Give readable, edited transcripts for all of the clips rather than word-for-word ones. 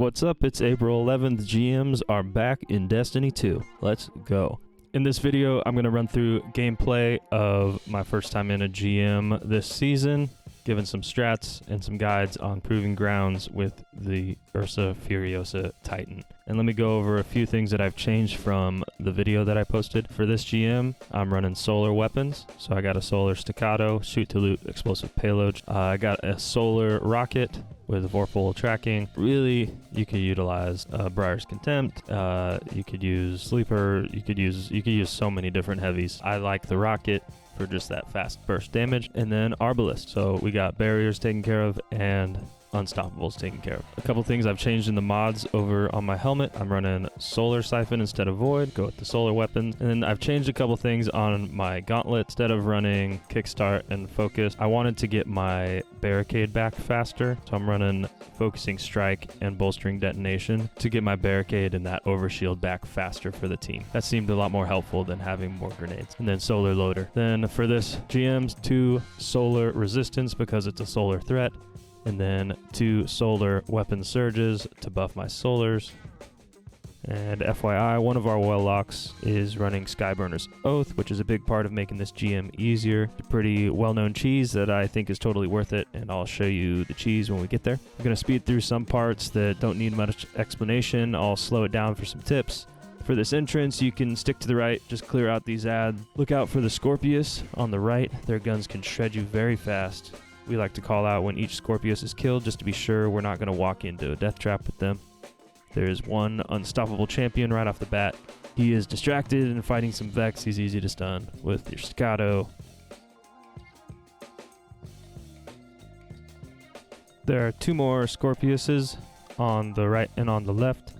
What's up? It's April 11th. GMs are back in Destiny 2. Let's go. In this video, I'm going to run through gameplay of my first time in a GM this season, giving some strats and some guides on proving grounds with the Ursa Furiosa Titan. And let me go over a few things that I've changed from the video that I posted. For this GM, I'm running solar weapons. So I got a solar staccato, shoot to loot, explosive payload. I got a solar rocket with vorpal tracking. Really, you could utilize Briar's Contempt. You could use Sleeper. You could use so many different heavies. I like the rocket for just that fast burst damage. And then Arbalist. So we got barriers taken care of and Unstoppables taken care of. A couple things I've changed in the mods over on my helmet. I'm running Solar Siphon instead of Void, go with the solar weapons. And then I've changed a couple things on my gauntlet. Instead of running Kickstart and Focus, I wanted to get my barricade back faster. So I'm running Focusing Strike and Bolstering Detonation to get my barricade and that overshield back faster for the team. That seemed a lot more helpful than having more grenades. And then Solar Loader. Then for this GM's 2 Solar Resistance because it's a solar threat. And then 2 solar weapon surges to buff my solars. And FYI, one of our warlocks is running Skyburner's Oath, which is a big part of making this GM easier. It's a pretty well-known cheese that I think is totally worth it, and I'll show you the cheese when we get there. I'm going to speed through some parts that don't need much explanation. I'll slow it down for some tips. For this entrance, you can stick to the right, just clear out these ads. Look out for the Scorpius on the right. Their guns can shred you very fast. We like to call out when each Scorpius is killed just to be sure we're not going to walk into a death trap with them. There's one unstoppable champion right off the bat. He is distracted and fighting some Vex. He's easy to stun with your staccato. There are 2 more Scorpiuses on the right and on the left.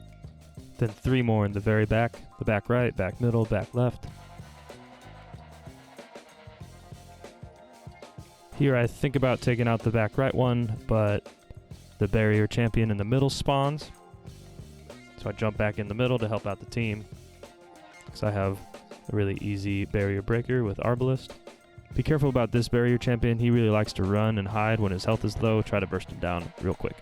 Then 3 more in the very back. The back right, back middle, back left. Here I think about taking out the back right one, but the barrier champion in the middle spawns. So I jump back in the middle to help out the team, because I have a really easy barrier breaker with Arbalist. Be careful about this barrier champion. He really likes to run and hide when his health is low. Try to burst him down real quick.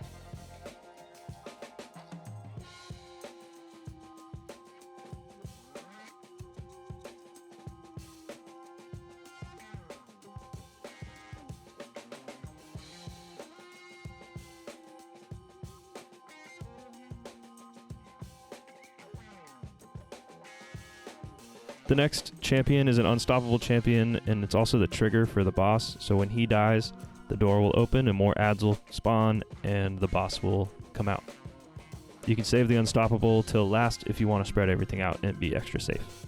The next champion is an unstoppable champion, and it's also the trigger for the boss. So when he dies, the door will open and more ads will spawn and the boss will come out. You can save the unstoppable till last if you want to spread everything out and be extra safe.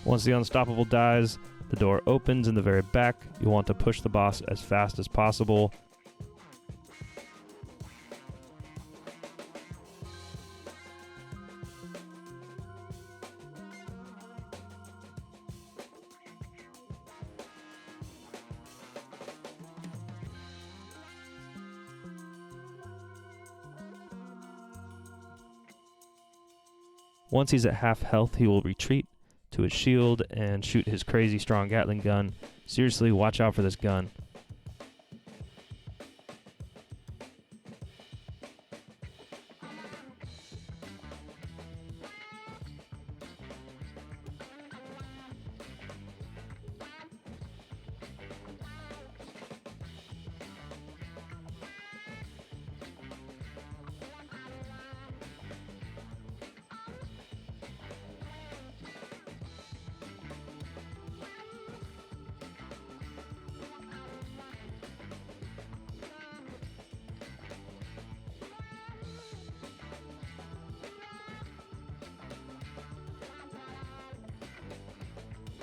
Once the unstoppable dies, the door opens in the very back. You want to push the boss as fast as possible. Once he's at half health, he will retreat to his shield and shoot his crazy strong Gatling gun. Seriously, watch out for this gun.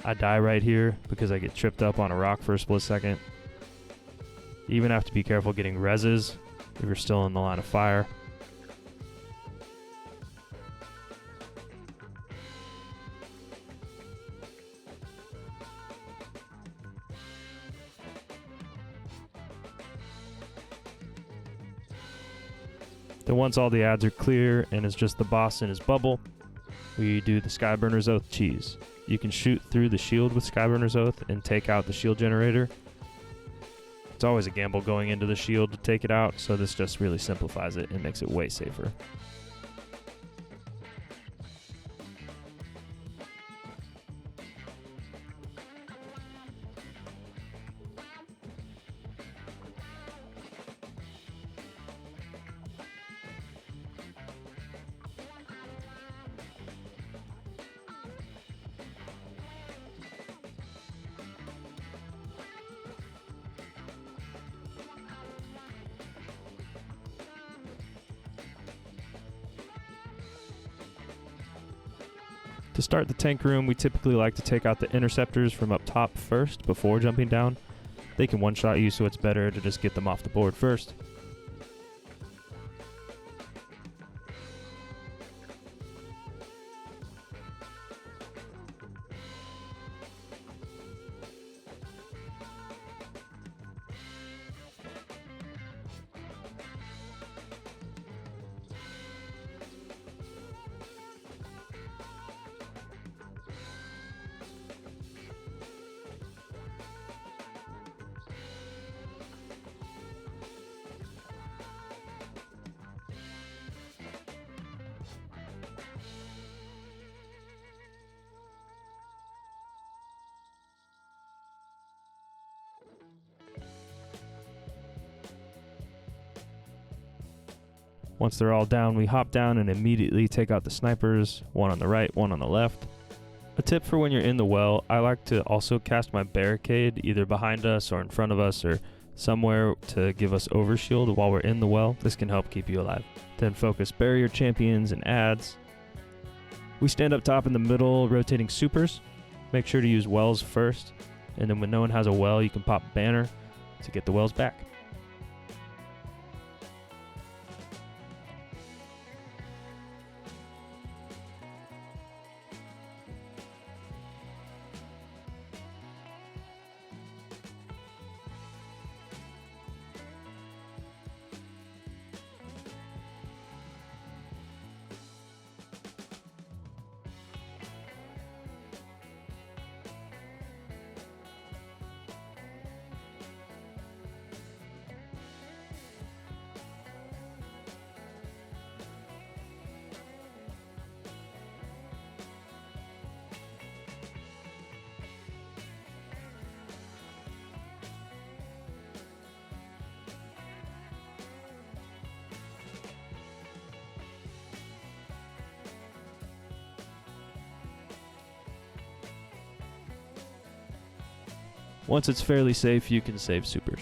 I die right here because I get tripped up on a rock for a split second. You even have to be careful getting reses if you're still in the line of fire. Then once all the ads are clear and it's just the boss in his bubble, we do the Skyburner's Oath cheese. You can shoot through the shield with Skyburner's Oath and take out the shield generator. It's always a gamble going into the shield to take it out, so this just really simplifies it and makes it way safer. To start the tank room, we typically like to take out the interceptors from up top first before jumping down. They can one-shot you, so it's better to just get them off the board first. Once they're all down, we hop down and immediately take out the snipers, one on the right, one on the left. A tip for when you're in the well, I like to also cast my barricade either behind us or in front of us or somewhere to give us overshield while we're in the well. This can help keep you alive. Then focus barrier champions and adds. We stand up top in the middle, rotating supers. Make sure to use wells first, and then when no one has a well, you can pop banner to get the wells back. Once it's fairly safe, you can save supers.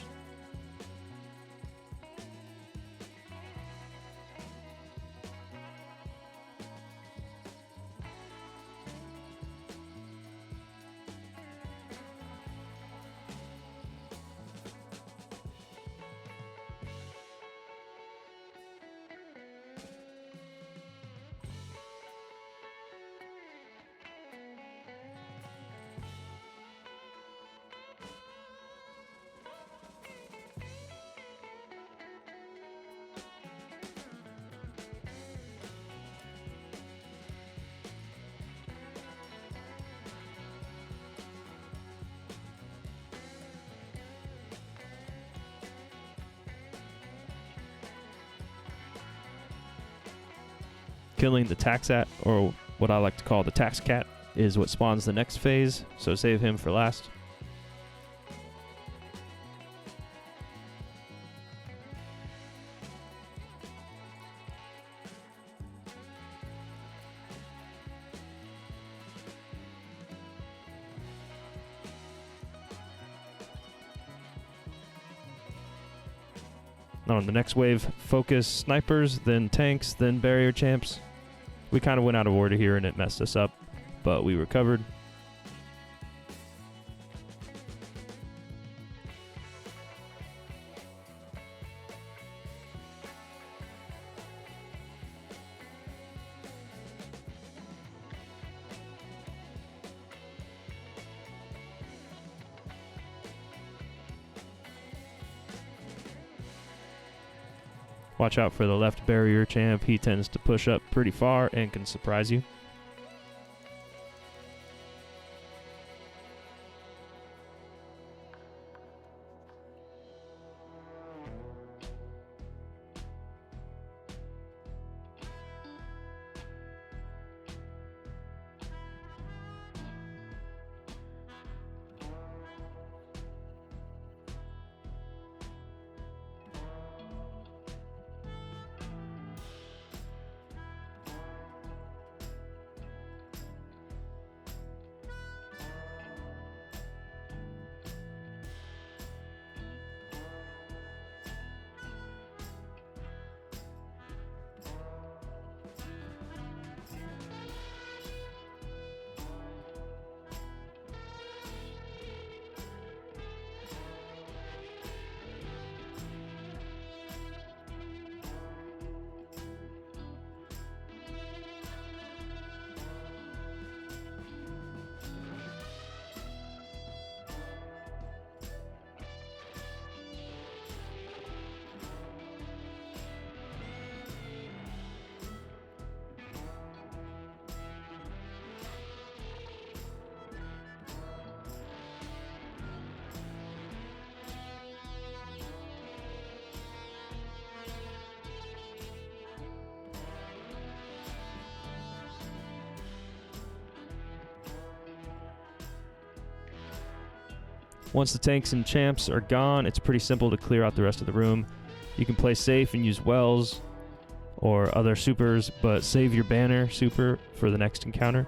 Killing the Taxat, or what I like to call the Tax Cat, is what spawns the next phase, so save him for last. On the next wave, focus snipers, then tanks, then barrier champs. We kind of went out of order here and it messed us up, but we recovered. Watch out for the left barrier champ. He tends to push up pretty far and can surprise you. Once the tanks and champs are gone, it's pretty simple to clear out the rest of the room. You can play safe and use wells or other supers, but save your banner super for the next encounter.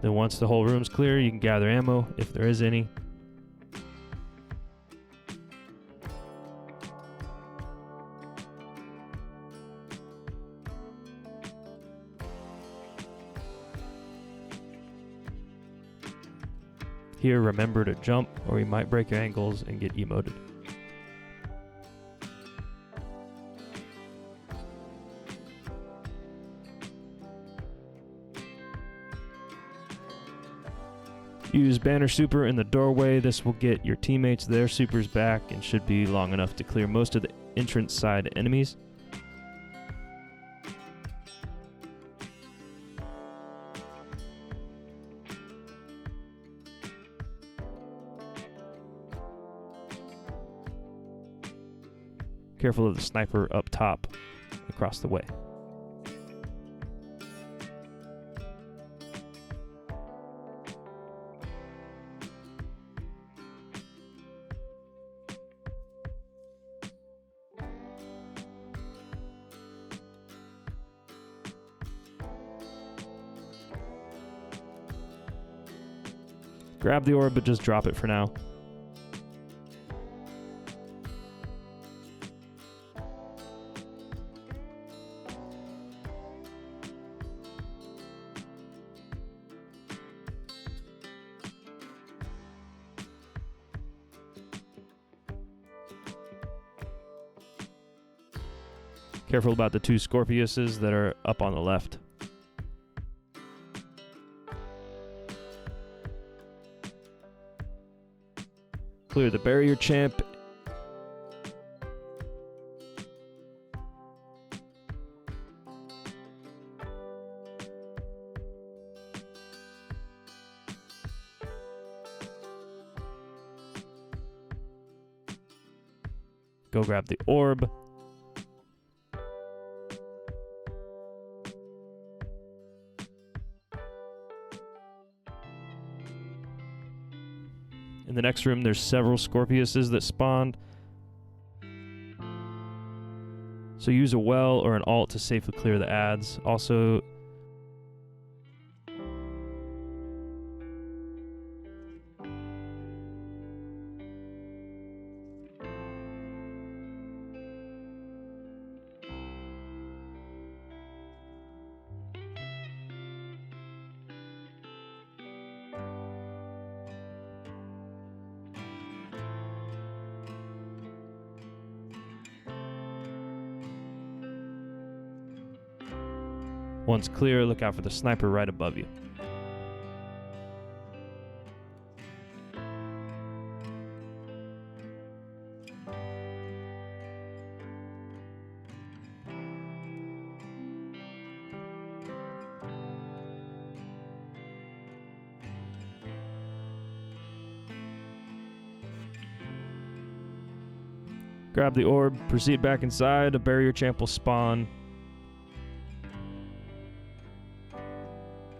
Then once the whole room's clear, you can gather ammo, if there is any. Here, remember to jump, or you might break your ankles and get emoted. Use banner super in the doorway. This will get your teammates their supers back and should be long enough to clear most of the entrance side enemies. Careful of the sniper up top across the way. Grab the orb, but just drop it for now. Careful about the two Scorpiuses that are up on the left. Clear the barrier champ. Go grab the orb. In the next room, there's several Scorpiuses that spawned. So use a well or an alt to safely clear the ads. Also, once clear, look out for the sniper right above you. Grab the orb, proceed back inside, a barrier champ will spawn.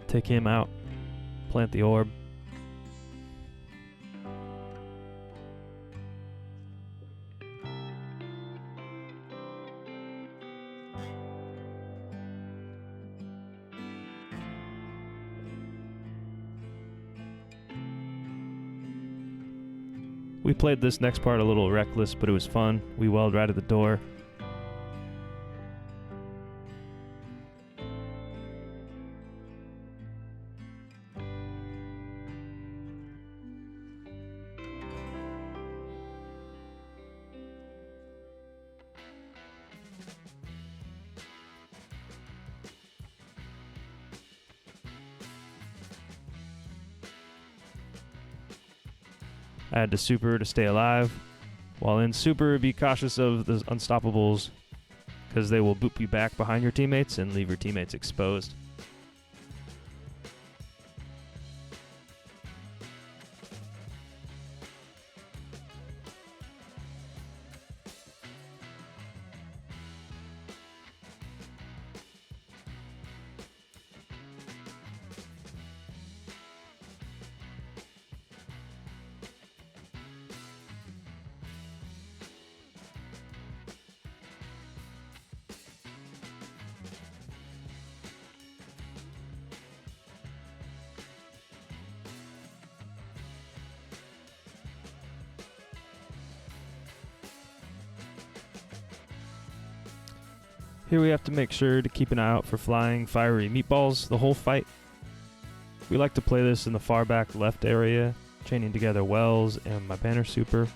Take him out, plant the orb. We played this next part a little reckless, but it was fun. We welled right at the door. I had to super to stay alive. While in super, be cautious of the unstoppables because they will boop you back behind your teammates and leave your teammates exposed. Here we have to make sure to keep an eye out for flying fiery meatballs the whole fight. We like to play this in the far back left area, chaining together wells and my banner super.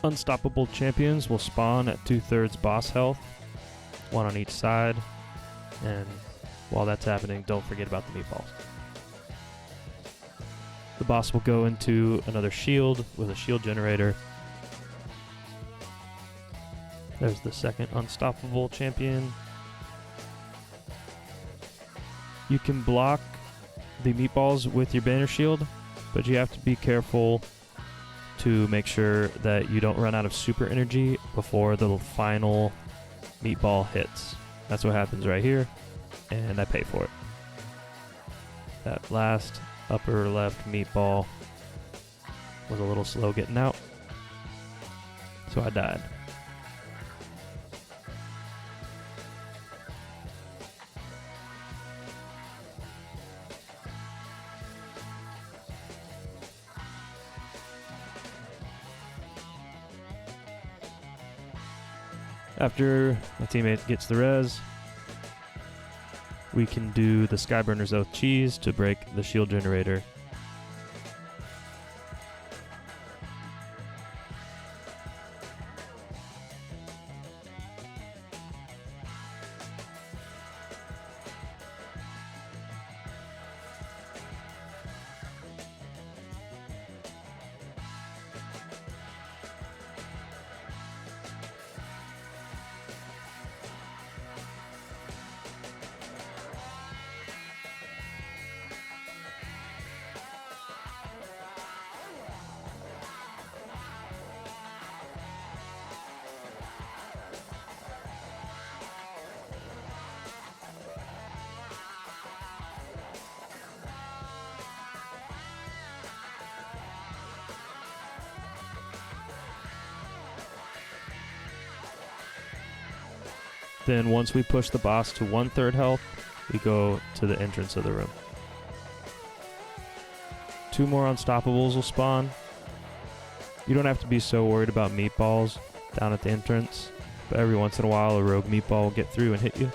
Unstoppable champions will spawn at 2/3 boss health, one on each side, and while that's happening, don't forget about the meatballs. The boss will go into another shield with a shield generator. There's the second unstoppable champion. You can block the meatballs with your banner shield, but you have to be careful to make sure that you don't run out of super energy before the final meatball hits. That's what happens right here, and I pay for it. That last upper left meatball was a little slow getting out, so I died. After my teammate gets the res, we can do the Skyburner's Oath cheese to break the shield generator. Then once we push the boss to 1/3 health, we go to the entrance of the room. 2 more unstoppables will spawn. You don't have to be so worried about meatballs down at the entrance, but every once in a while a rogue meatball will get through and hit you.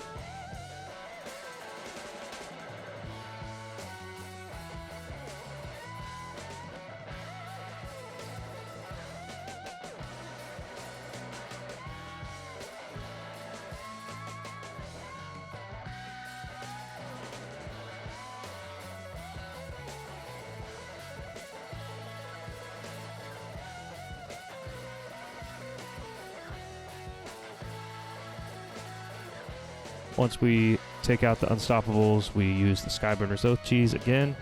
Once we take out the Unstoppables, we use the Skyburner's Oath Cheese again.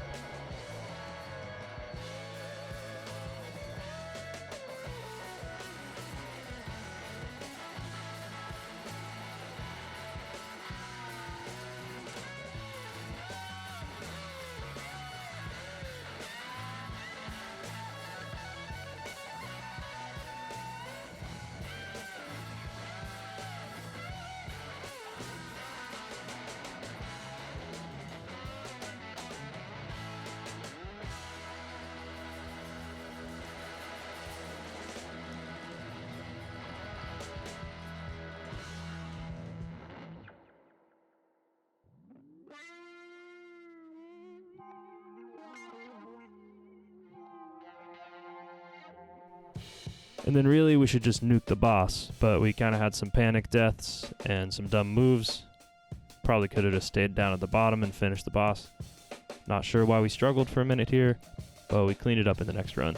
And then really we should just nuke the boss, but we kind of had some panic deaths and some dumb moves. Probably could have just stayed down at the bottom and finished the boss. Not sure why we struggled for a minute here, but we cleaned it up in the next run.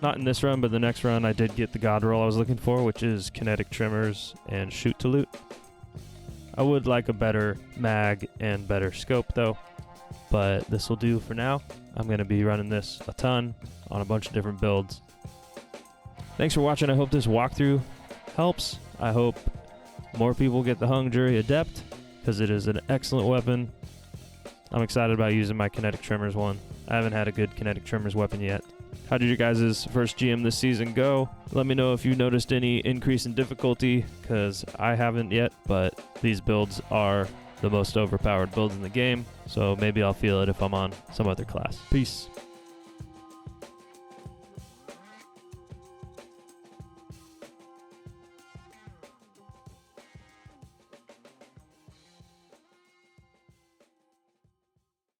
Not in this run, but the next run I did get the god roll I was looking for, which is kinetic trimmers and shoot to loot. I would like a better mag and better scope though, but this will do for now. I'm going to be running this a ton on a bunch of different builds. Thanks for watching. I hope this walkthrough helps. I hope more people get the Hung Jury Adept, because it is an excellent weapon. I'm excited about using my kinetic trimmers one. I haven't had a good kinetic trimmers weapon yet. How did your guys' first GM this season go? Let me know if you noticed any increase in difficulty, because I haven't yet, but these builds are the most overpowered builds in the game, so maybe I'll feel it if I'm on some other class. Peace.